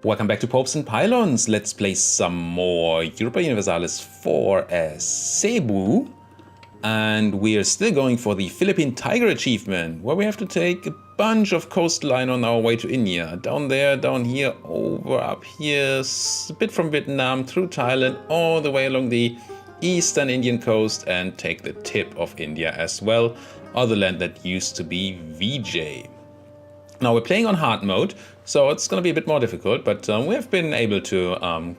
Welcome back to Popes and Pylons. Let's play some more Europa Universalis IV as Cebu. And we are still going for the Philippine Tiger achievement, where we have to take a bunch of coastline on our way to India. Down there, down here, over up here, a bit from Vietnam, through Thailand, all the way along the eastern Indian coast, and take the tip of India as well, or the land that used to be VJ. Now we're playing on hard mode, so it's going to be a bit more difficult, but we have been able to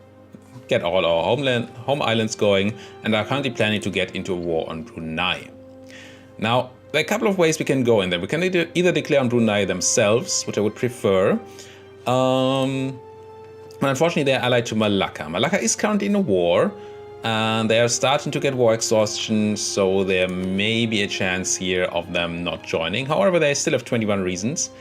get all our home islands going, and are currently planning to get into a war on Brunei. Now, there are a couple of ways we can go in there. We can either declare on Brunei themselves, which I would prefer, but unfortunately they're allied to Malacca. Malacca is currently in a war, and they are starting to get war exhaustion, so there may be a chance here of them not joining. However, they still have 21 reasons.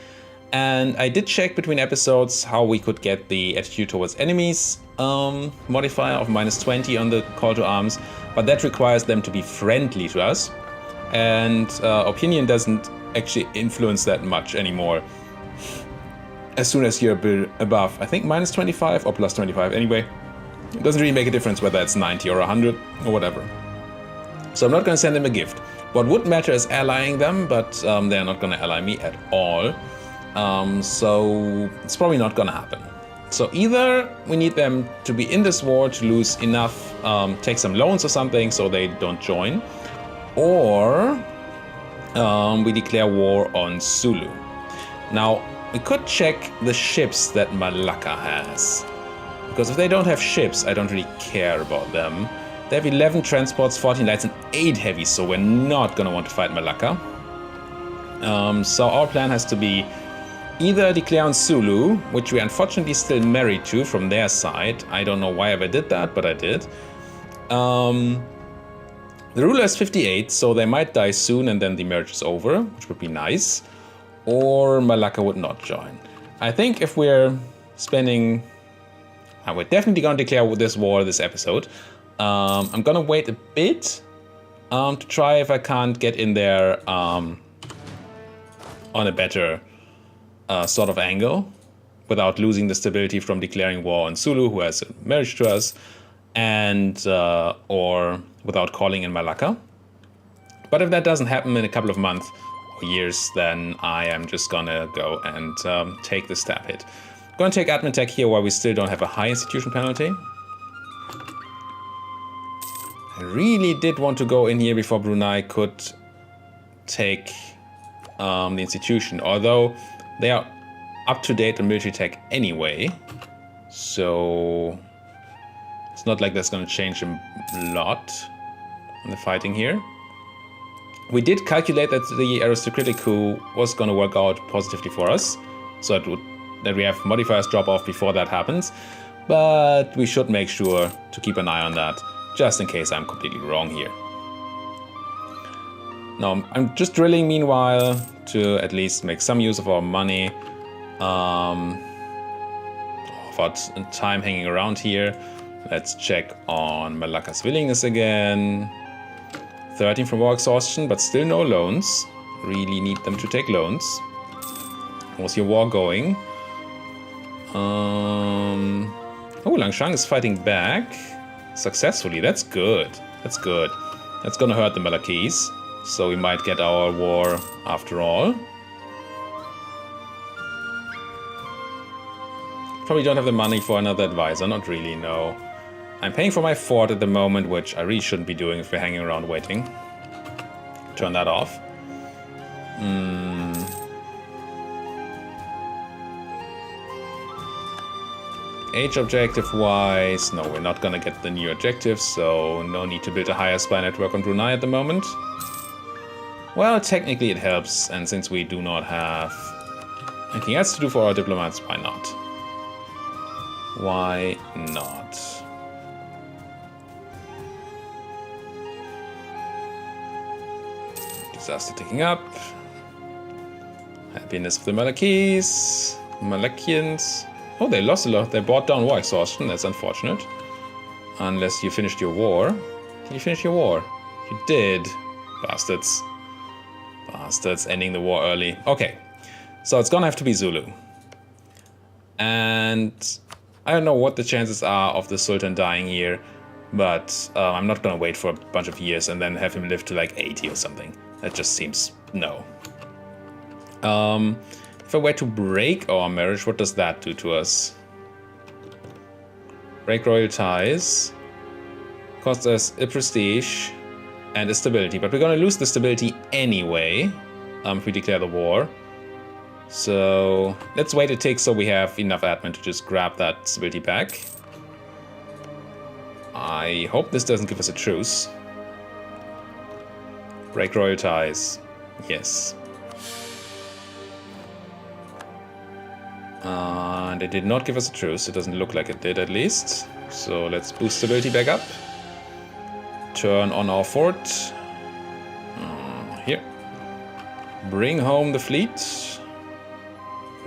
And I did check between episodes how we could get the attitude towards enemies modifier of -20 on the call to arms, but that requires them to be friendly to us. And opinion doesn't actually influence that much anymore. As soon as you're above, I think -25 or +25. Anyway, it doesn't really make a difference whether it's 90 or 100 or whatever. So I'm not going to send them a gift. What would matter is allying them, but they're not going to ally me at all. So it's probably not gonna happen. So either we need them to be in this war to lose enough, take some loans or something so they don't join, or we declare war on Sulu. Now, we could check the ships that Malacca has, because if they don't have ships, I don't really care about them. They have 11 transports, 14 lights, and 8 heavies, so we're not gonna want to fight Malacca. So our plan has to be either declare on Sulu, which we unfortunately still married to from their side. I don't know why I ever did that, but I did. The ruler is 58, so they might die soon and then the marriage is over, which would be nice. Or Malacca would not join. I think if we're spending... we're definitely going to declare this war this episode. I'm going to wait a bit to try if I can't get in there on a better... sort of angle, without losing the stability from declaring war on Sulu, who has a marriage to us, and or without calling in Malacca. But if that doesn't happen in a couple of months or years, then I am just gonna go and take the stab hit. I'm gonna take admin tech here while we still don't have a high institution penalty. I really did want to go in here before Brunei could take the institution, although they are up to date on military tech anyway, so it's not like that's going to change a lot in the fighting here. We did calculate that the aristocratic coup was going to work out positively for us, so that we have modifiers drop off before that happens, but we should make sure to keep an eye on that, just in case I'm completely wrong here. Now, I'm just drilling meanwhile to at least make some use of our money. Without time hanging around here, let's check on Malacca's willingness again. 13 from war exhaustion, but still no loans. Really need them to take loans. How's your war going? Oh, Langshan is fighting back successfully. That's good. That's good. That's gonna hurt the Malaccese. So we might get our war after all. Probably don't have the money for another advisor, not really, no. I'm paying for my fort at the moment, which I really shouldn't be doing if we're hanging around waiting. Turn that off. Age objective wise, no, we're not gonna get the new objectives, so no need to build a higher spy network on Brunei at the moment. Well, technically it helps, and since we do not have anything else to do for our diplomats, why not? Why not? Disaster ticking up. Happiness of the Malaccese. Malaccians. Oh, they lost a lot. They brought down war exhaustion. That's unfortunate. Unless you finished your war. Did you finish your war? You did. Bastards. Bastards, ending the war early. Okay, so it's gonna have to be Zulu. And I don't know what the chances are of the Sultan dying here, but I'm not gonna wait for a bunch of years and then have him live to like 80 or something. That just seems no. If I were to break our marriage, what does that do to us? Break royal ties. Costs us a prestige and a stability, but we're gonna lose the stability anyway if we declare the war. So let's wait a tick so we have enough admin to just grab that stability back. I hope this doesn't give us a truce. Break royal ties. Yes. And it did not give us a truce. It doesn't look like it did, at least. So let's boost stability back up. Turn on our fort. Here. Bring home the fleet.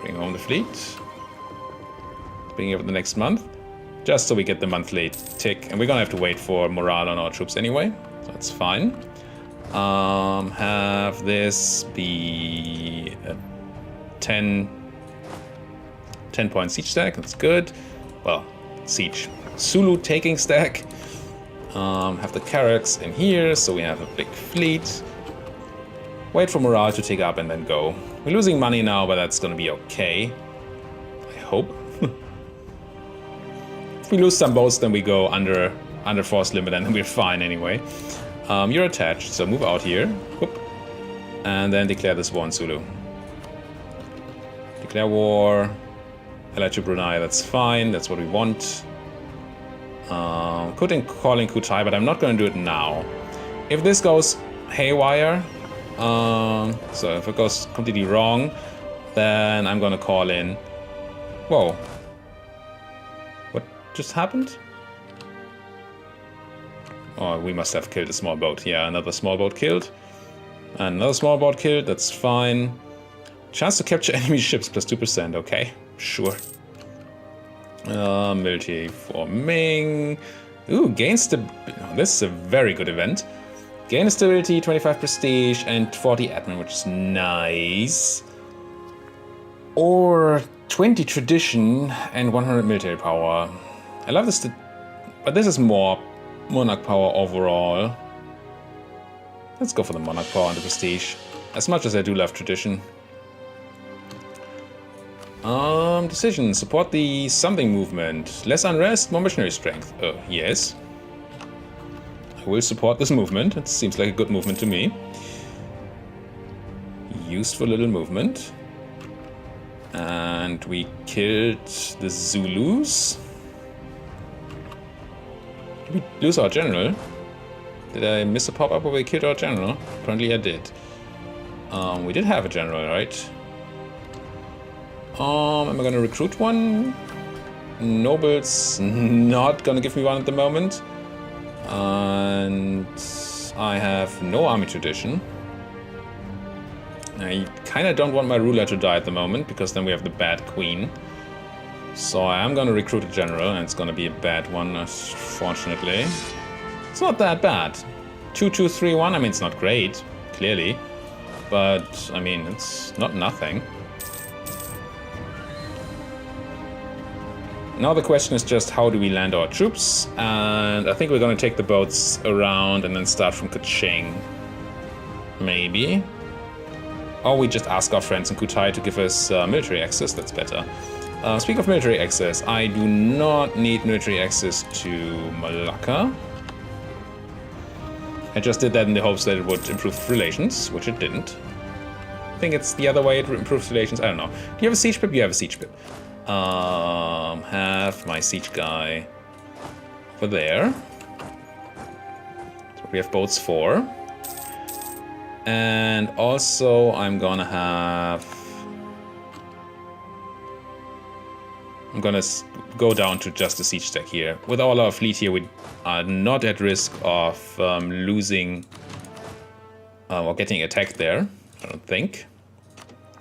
Bring home the fleet. Bring it over the next month. Just so we get the monthly tick. And we're gonna have to wait for morale on our troops anyway. So that's fine. Have this be a 10 point siege stack. That's good. Well, siege. Sulu taking stack. Have the Carracks in here, so we have a big fleet. Wait for morale to tick up and then go. We're losing money now, but that's gonna be okay. I hope. If we lose some boats, then we go under force limit, and then we're fine anyway. You're attached, so move out here. Whoop. And then declare this war on Sulu. Declare war. Allied to Brunei, that's fine. That's what we want. Could call in Kutai, but I'm not going to do it now. If this goes haywire, so if it goes completely wrong, then I'm going to call in... Whoa. What just happened? Oh, we must have killed a small boat. Yeah, another small boat killed. And another small boat killed, that's fine. Chance to capture enemy ships plus 2%, okay, sure. Military forming. Ooh, gain stability. Oh, this is a very good event. Gain stability, 25 prestige, and 40 admin, which is nice. Or 20 tradition and 100 military power. I love this, but this is more monarch power overall. Let's go for the monarch power and the prestige. As much as I do love tradition. Decision. Support the something movement. Less unrest, more missionary strength. Oh, yes. I will support this movement. It seems like a good movement to me. Useful little movement. And we killed the Zulus. Did we lose our general? Did I miss a pop-up where we killed our general? Apparently I did. We did have a general, right? Am I gonna recruit one? Noble's not gonna give me one at the moment. And I have no army tradition. I kinda don't want my ruler to die at the moment, because then we have the bad queen. So I am gonna recruit a general, and it's gonna be a bad one, unfortunately. It's not that bad. 2-2-3-1, I mean, it's not great, clearly. But, I mean, it's not nothing. Now the question is just how do we land our troops, and I think we're going to take the boats around and then start from Kuching. Maybe. Or we just ask our friends in Kutai to give us military access, that's better. Speaking of military access, I do not need military access to Malacca. I just did that in the hopes that it would improve relations, which it didn't. I think it's the other way, it improves relations, I don't know. Do you have a siege pip? You have a siege pip. Have my siege guy over there. So we have boats for. And also I'm gonna go down to just a siege stack here. With all our fleet here, we are not at risk of losing or getting attacked there, I don't think.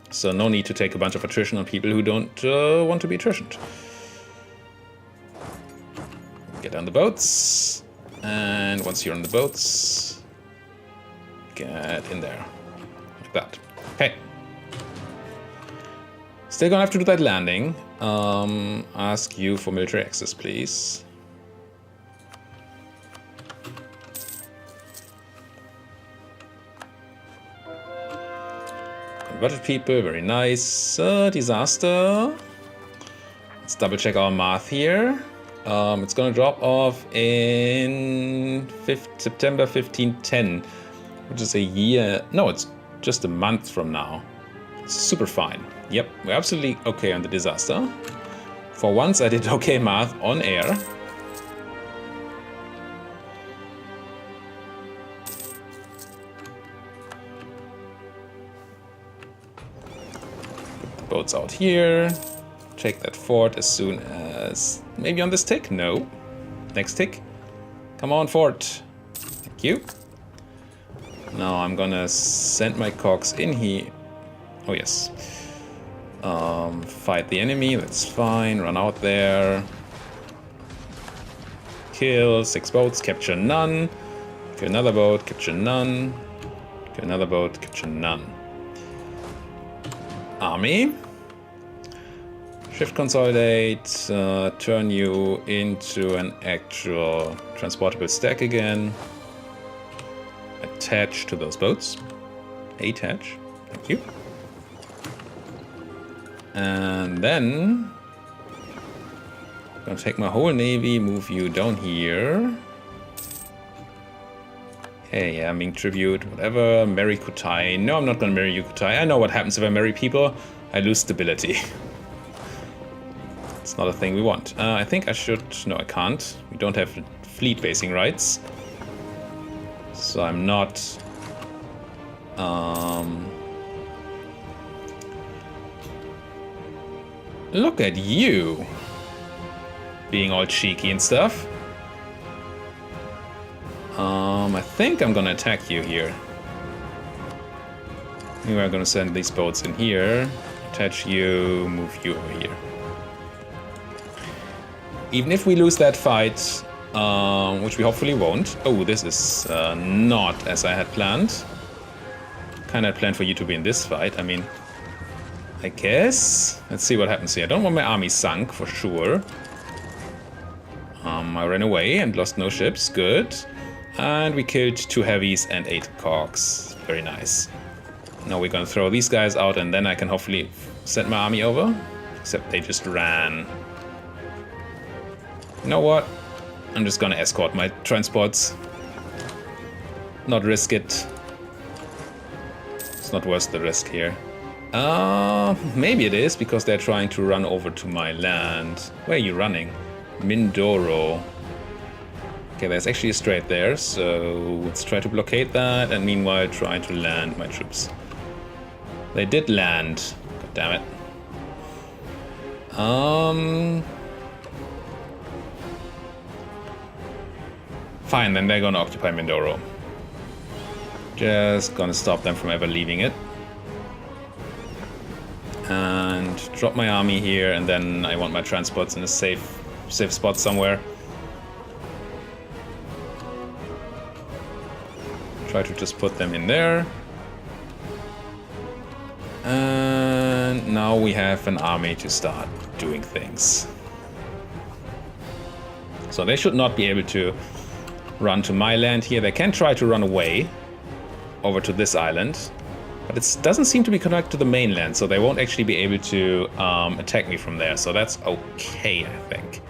So no need to take a bunch of attrition on people who don't want to be attritioned. Get on the boats. And once you're on the boats, get in there. Like that. Okay. Still gonna have to do that landing. Ask you for military access, please. Converted people, very nice. Disaster. Let's double check our math here. It's gonna drop off in September 1510, which is a year. No, it's just a month from now. It's super fine. Yep, we're absolutely okay on the disaster. For once, I did okay math on air. Boats out here. Take that fort as soon as... Maybe on this tick? No. Next tick. Come on, fort. Thank you. Now I'm gonna send my cogs in here. Oh, yes. Fight the enemy, that's fine. Run out there. Kill 6 boats, capture none. Kill another boat, capture none. Kill another boat, capture none. Army. Shift consolidate, turn you into an actual transportable stack again. Attach to those boats. Attach, thank you. And then I'm gonna take my whole navy, move you down here. Hey, yeah, Ming tribute, whatever. Marry Kutai. No, I'm not gonna marry you, Kutai. I know what happens if I marry people. I lose stability. It's not a thing we want. I think I should... No, I can't. We don't have fleet basing rights. So I'm not... Look at you! Being all cheeky and stuff. I think I'm gonna attack you here. Anyway, I'm gonna send these boats in here. Attach you, move you over here. Even if we lose that fight, which we hopefully won't. Oh, this is not as I had planned. Kinda had planned for you to be in this fight. I mean, I guess. Let's see what happens here. I don't want my army sunk, for sure. I ran away and lost no ships. Good. And we killed 2 heavies and 8 cogs. Very nice. Now we're gonna throw these guys out and then I can hopefully send my army over. Except they just ran. You know what? I'm just gonna escort my transports. Not risk it. It's not worth the risk here. Maybe it is because they're trying to run over to my land. Where are you running? Mindoro. Okay, there's actually a strait there, so let's try to blockade that and meanwhile try to land my troops. They did land. God damn it. Fine, then they're gonna occupy Mindoro. Just gonna stop them from ever leaving it. And drop my army here, and then I want my transports in a safe spot somewhere. Try to just put them in there. And now we have an army to start doing things. So they should not be able to run to my land here. They can try to run away over to this island, but it doesn't seem to be connected to the mainland, so they won't actually be able to attack me from there. So that's okay, I think.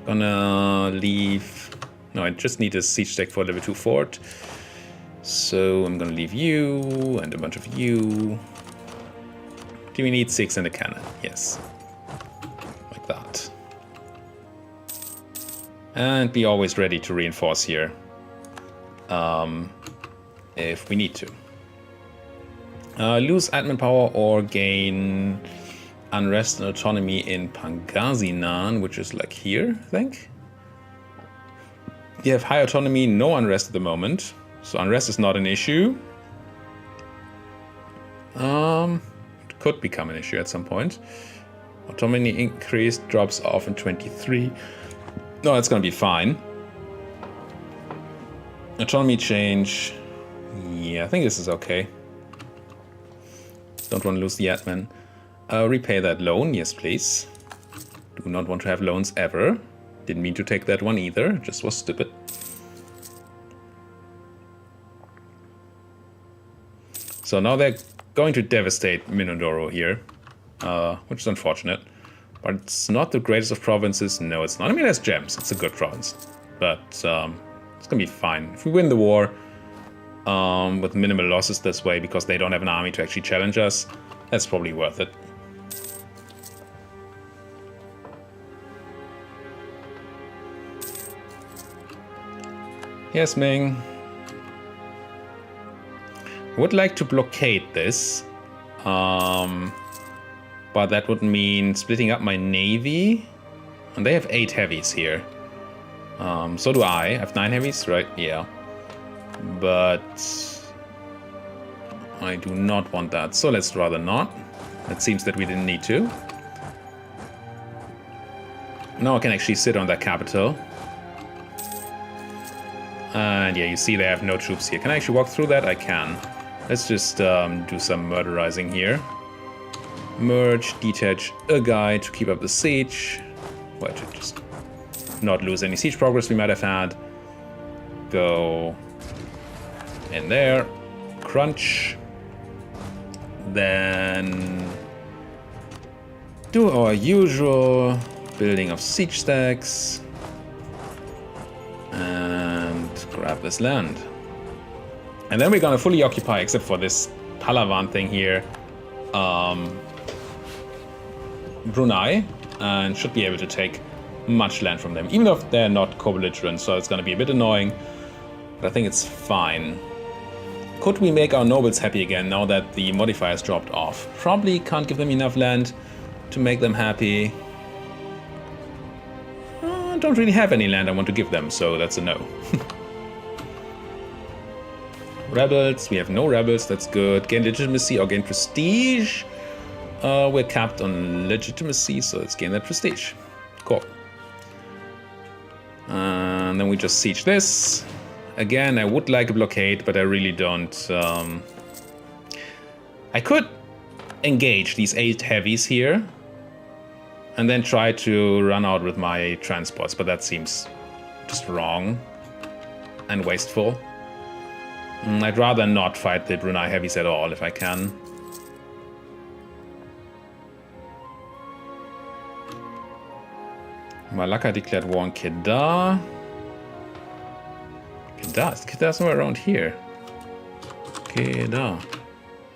Gonna leave... No, I just need a siege deck for level 2 fort. So I'm gonna leave you and a bunch of you. Do we need 6 and a cannon? Yes. Like that. And be always ready to reinforce here. If we need to. Lose admin power or gain unrest and autonomy in Pangasinan, which is like here, I think. You have high autonomy, no unrest at the moment. So unrest is not an issue. It could become an issue at some point. Autonomy increase drops off in 23. No, it's gonna be fine. Autonomy change. Yeah, I think this is okay. Don't want to lose the admin. Repay that loan, yes please. Do not want to have loans ever. Didn't mean to take that one either, just was stupid. So now they're going to devastate Minodoro here, which is unfortunate. But it's not the greatest of provinces. No, it's not. I mean, it has gems. It's a good province. But it's going to be fine. If we win the war with minimal losses this way, because they don't have an army to actually challenge us, that's probably worth it. Yes, Ming. I would like to blockade this. But that would mean splitting up my navy. And they have 8 heavies here. So do I. I have 9 heavies, right? Yeah. But I do not want that. So let's rather not. It seems that we didn't need to. Now I can actually sit on that capital. And yeah, you see they have no troops here. Can I actually walk through that? I can. Let's just do some murderizing here. Merge, detach a guy to keep up the siege. Well, to just not lose any siege progress we might have had. Go in there. Crunch. Then do our usual building of siege stacks. And grab this land. And then we're gonna fully occupy, except for this Palawan thing here, Brunei, and should be able to take much land from them, even though they're not co-belligerent, so it's gonna be a bit annoying, but I think it's fine. Could we make our nobles happy again now that the modifiers dropped off? Probably can't give them enough land to make them happy. I don't really have any land I want to give them, so that's a no. Rebels, we have no rebels, that's good. Gain legitimacy or gain prestige. We're capped on legitimacy, so let's gain that prestige. Cool. And then we just siege this. Again, I would like a blockade, but I really don't. I could engage these 8 heavies here and then try to run out with my transports, but that seems just wrong and wasteful. I'd rather not fight the Brunei heavies at all if I can. Malacca declared war on Kedah. Kedah? Is Kedah somewhere around here? Kedah.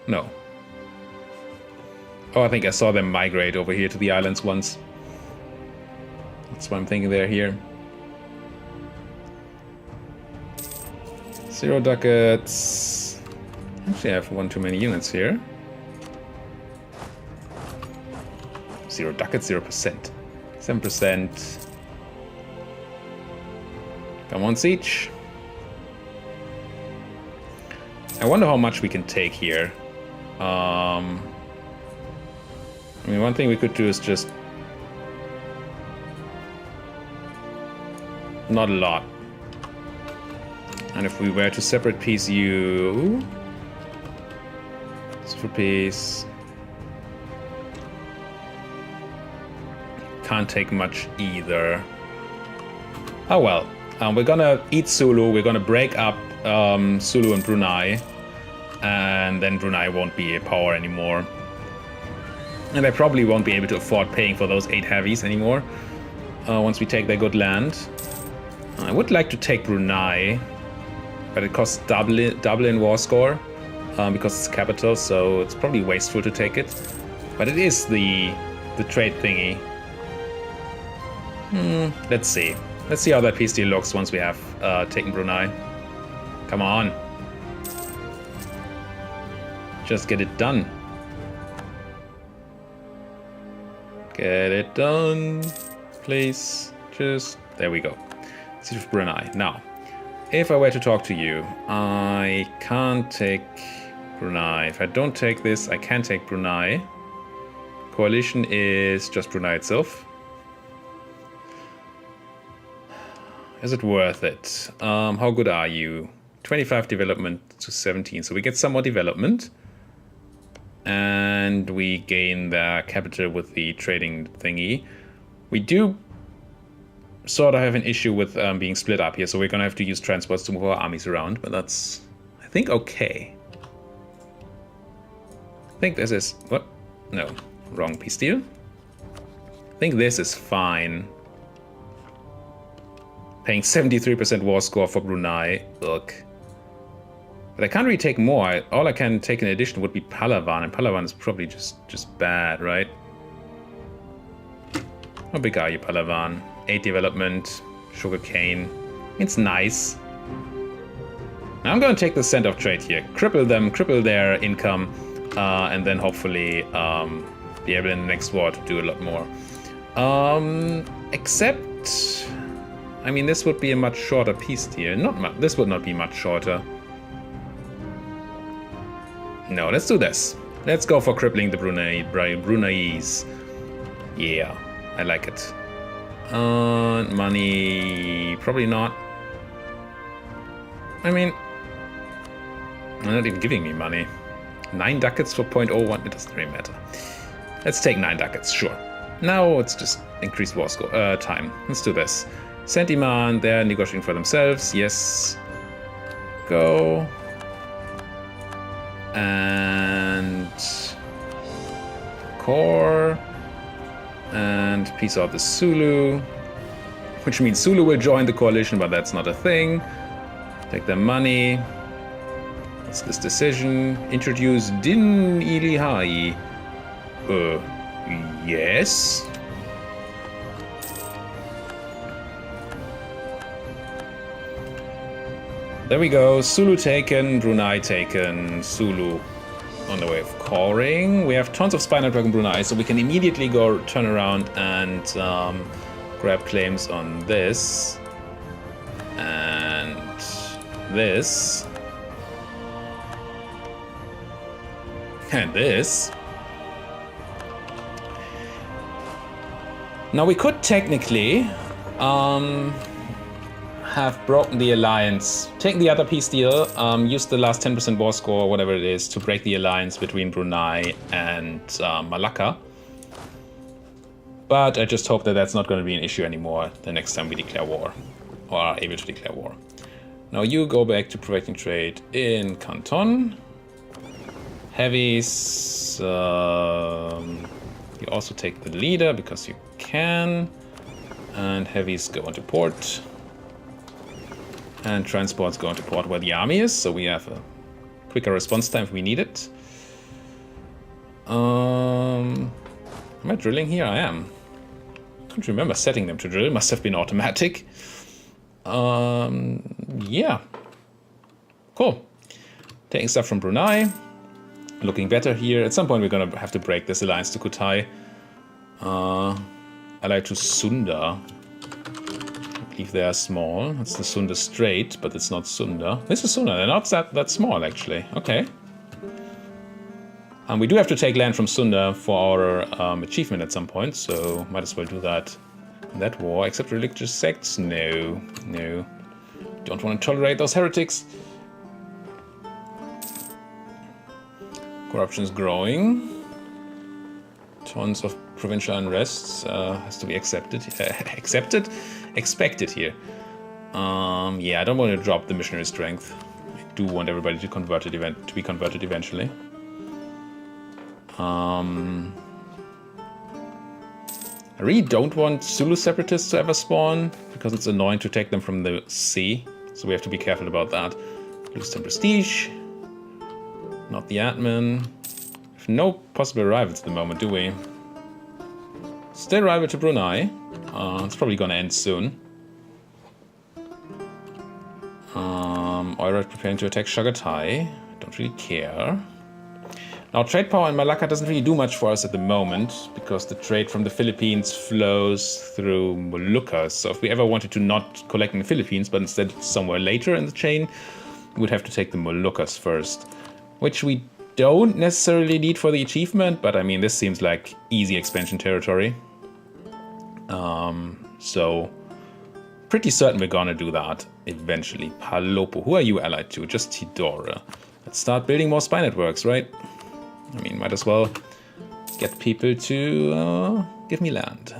No. Oh, I think I saw them migrate over here to the islands once. That's why I'm thinking they're here. 0 ducats. Actually, I have one too many units here. 0 ducats, 0%. 7%. Come on, siege. I wonder how much we can take here. I mean, one thing we could do is just... not a lot. And if we were to separate piece you... separate piece... can't take much either. Oh well. We're gonna eat Sulu, we're gonna break up Sulu and Brunei. And then Brunei won't be a power anymore. And I probably won't be able to afford paying for those 8 heavies anymore. Once we take their good land. I would like to take Brunei. But it costs double in war score. Because it's capital, so it's probably wasteful to take it. But it is the trade thingy. Let's see. Let's see how that peace deal looks once we have taken Brunei. Come on. Just get it done. Get it done. Please. Just... there we go. Siege of Brunei. Now, if I were to talk to you, I can't take Brunei. If I don't take this, I can take Brunei. Coalition is just Brunei itself. Is it worth it? How good are you? 25 development to 17, so we get some more development. And we gain the capital with the trading thingy. We do sort of have an issue with being split up here, so we're gonna have to use transports to move our armies around, but that's, I think, okay. I think this is, what? No, wrong peace deal. I think this is fine. Paying 73% war score for Brunei. Ugh. But I can't really take more. All I can take in addition would be Palawan, and Palawan is probably just bad, right? How big are you, Palawan? 8 development, sugarcane. It's nice. Now I'm gonna take the center of trade here. Cripple them, cripple their income, and then hopefully be able in the next war to do a lot more. Except, I mean, this would be a much shorter peace deal. This would not be much shorter. No, let's do this. Let's go for crippling the Bruneiese. Yeah, I like it. Money, probably not. I mean, they're not even giving me money. 9 ducats for 0.01, it doesn't really matter. Let's take 9 ducats, sure. Now it's just increased war score, time. Let's do this. Sentiman, they're negotiating for themselves, yes. Go. And core. And peace out the Sulu. Which means Sulu will join the coalition, but that's not a thing. Take their money. What's this decision? Introduce Din Ilihai. Yes. There we go. Sulu taken, Brunei taken, Sulu on the way of coring. We have tons of spy network in Brunei, so we can immediately go turn around and grab claims on this and this and this. Now we could technically have broken the alliance, taken the other peace deal, use the last 10% war score or whatever it is to break the alliance between Brunei and Malacca. But I just hope that that's not going to be an issue anymore the next time we declare war, or are able to declare war. Now you go back to providing trade in Canton. Heavies, you also take the leader because you can. And heavies go into port. And transports go into port where the army is, so we have a quicker response time if we need it. Am I drilling here? I am. I can't remember setting them to drill. It must have been automatic. Yeah. Cool. Taking stuff from Brunei. Looking better here. At some point we're going to have to break this alliance to Kutai. Allied to Sunda. I believe they are small. It's the Sunda Strait, but it's not Sunda. This is Sunda. They're not that small, actually. Okay. We do have to take land from Sunda for our achievement at some point, so might as well do that in that war. Except religious sects? No. No. Don't want to tolerate those heretics. Corruption is growing. Tons of provincial unrest has to be expected here. Yeah, I don't want to drop the missionary strength. I do want everybody to be converted eventually. I really don't want Zulu separatists to ever spawn because it's annoying to take them from the sea. So we have to be careful about that. Lose 10 prestige. Not the admin. We have no possible rivals at the moment, do we? Still rival to Brunei. It's probably gonna end soon. Oirat preparing to attack Chagatai. Don't really care. Now trade power in Malacca doesn't really do much for us at the moment because the trade from the Philippines flows through Moluccas. So if we ever wanted to not collect in the Philippines, but instead somewhere later in the chain, we would have to take the Moluccas first, which we don't necessarily need for the achievement, but I mean, this seems like easy expansion territory. So pretty certain we're gonna do that eventually. Palopo, who are you allied to? Just Tidora. Let's start building more spy networks, right? I mean, might as well get people to give me land.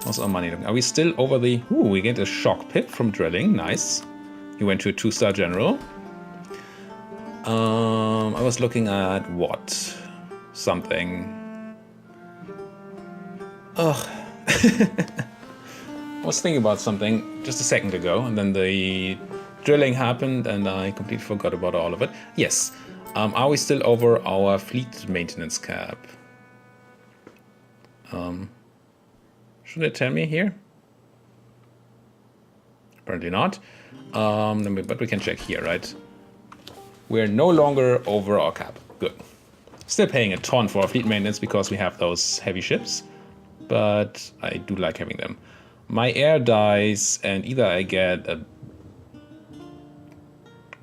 How's our money looking? Are we still over the... Ooh, we get a shock pip from drilling. Nice. He went to a 2-star general. I was looking at what? Something. Ugh. I was thinking about something just a second ago, and then the drilling happened, and I completely forgot about all of it. Yes. Are we still over our fleet maintenance cap? Should it tell me here? Apparently not. But we can check here, right? We're no longer over our cap. Good. Still paying a ton for our fleet maintenance because we have those heavy ships, but I do like having them. My air dies, and either I get a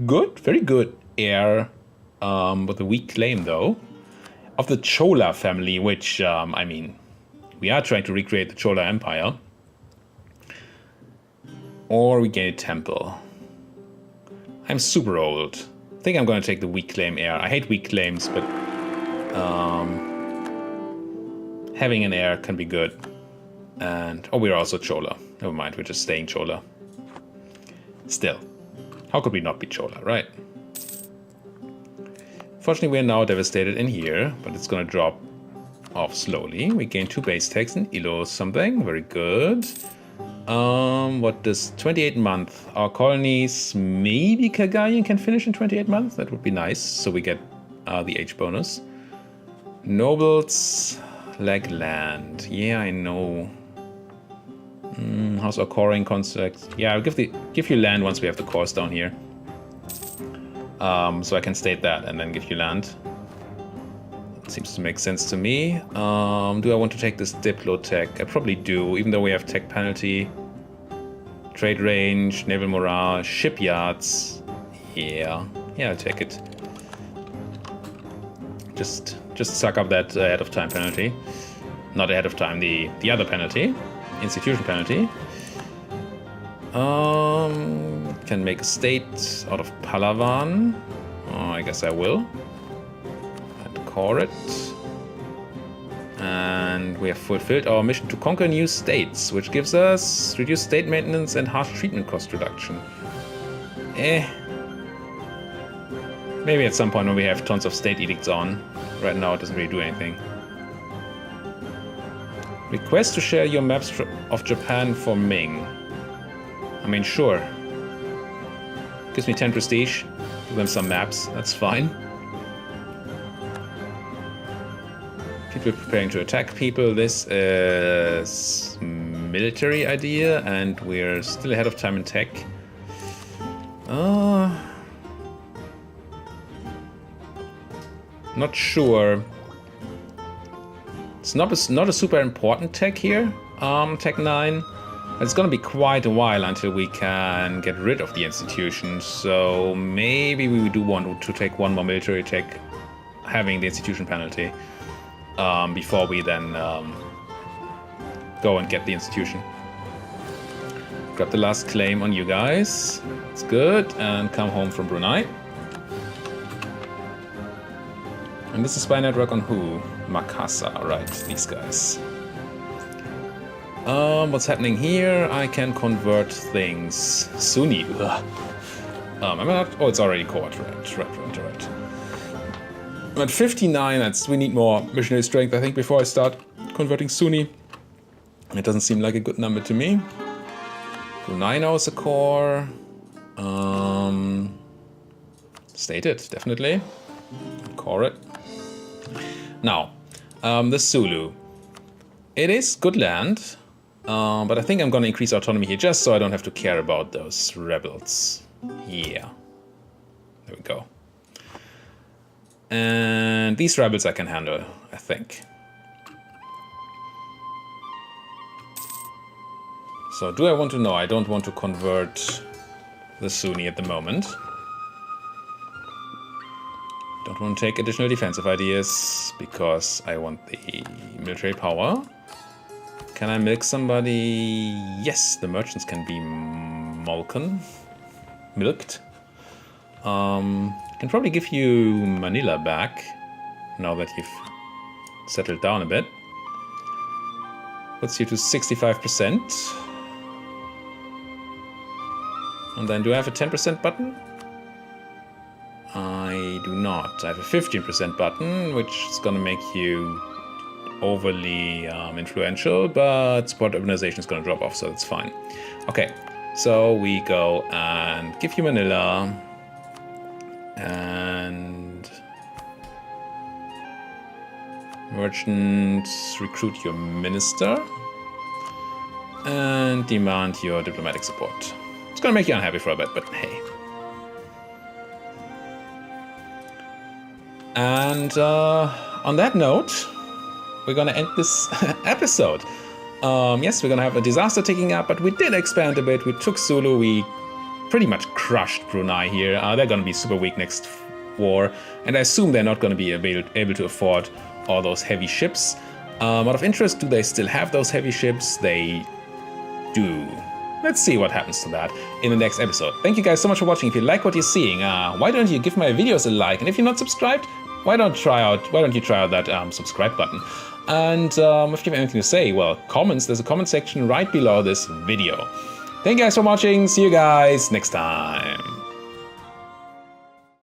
good, very good air with a weak claim, though, of the Chola family, which, I mean, we are trying to recreate the Chola Empire. Or we gain a temple. I'm super old. I think I'm going to take the weak claim heir. I hate weak claims, but having an heir can be good. And, oh, we're also Chola. Never mind, we're just staying Chola. Still, how could we not be Chola, right? Fortunately, we're now devastated in here, but it's going to drop off slowly. We gain 2 base techs in Ilo something. Very good. What does 28 month? Our colonies, maybe Kagaian can finish in 28 months. That would be nice. So we get the age bonus. Nobles lack land. Yeah, I know. How's our coring construct? Yeah, I'll give you land once we have the cores down here. So I can state that and then give you land. Seems to make sense to me. Do I want to take this Diplo tech? I probably do, even though we have tech penalty. Trade range, naval morale, shipyards. Yeah, I'll take it. Just suck up that ahead of time penalty. Not ahead of time, the other penalty. Institution penalty. Can make a state out of Palawan. Oh, I guess I will. Core it. And we have fulfilled our mission to conquer new states, which gives us reduced state maintenance and harsh treatment cost reduction. Maybe at some point when we have tons of state edicts on. Right now it doesn't really do anything. Request to share your maps of Japan for Ming. I mean, sure. Gives me 10 prestige. Give them some maps, that's fine. People preparing to attack people. This is military idea, and we're still ahead of time in tech. Not sure. It's not a super important tech here, Tech 9. It's gonna be quite a while until we can get rid of the institution, so maybe we do want to take one more military tech, having the institution penalty. Before we then go and get the institution. Grab the last claim on you guys. It's good. And come home from Brunei. And this is spy network on who? Makassar, right, these guys. What's happening here? I can convert things. Sunni. I'm not... Oh, it's already cored. Right. I'm at 59, we need more missionary strength, I think, before I start converting Sunni. It doesn't seem like a good number to me. Brunei now is a core. Stated, definitely. Core it. Now, the Sulu. It is good land, but I think I'm going to increase autonomy here just so I don't have to care about those rebels. Yeah. There we go. And these rebels I can handle, I think. So do I want to know? I don't want to convert the Sunni at the moment. Don't want to take additional defensive ideas because I want the military power. Can I milk somebody? Yes, the merchants can be milked. Can probably give you Manila back now that you've settled down a bit. Puts you to 65%. And then do I have a 10% button? I do not. I have a 15% button, which is going to make you overly influential, but support urbanization is going to drop off, so that's fine. Okay, so we go and give you Manila and merchants recruit your minister and demand your diplomatic support. It's going to make you unhappy for a bit, but hey. And on that note, we're going to end this episode. Yes, we're going to have a disaster taking up, but we did expand a bit. We took Sulu. We pretty much crushed Brunei here. They're going to be super weak next war, and I assume they're not going to be able to afford all those heavy ships. Out of interest, do they still have those heavy ships? They do. Let's see what happens to that in the next episode. Thank you guys so much for watching. If you like what you're seeing, why don't you give my videos a like? And if you're not subscribed, why don't you try out that subscribe button? And if you have anything to say, well, comments. There's a comment section right below this video. Thank you guys for watching. See you guys next time.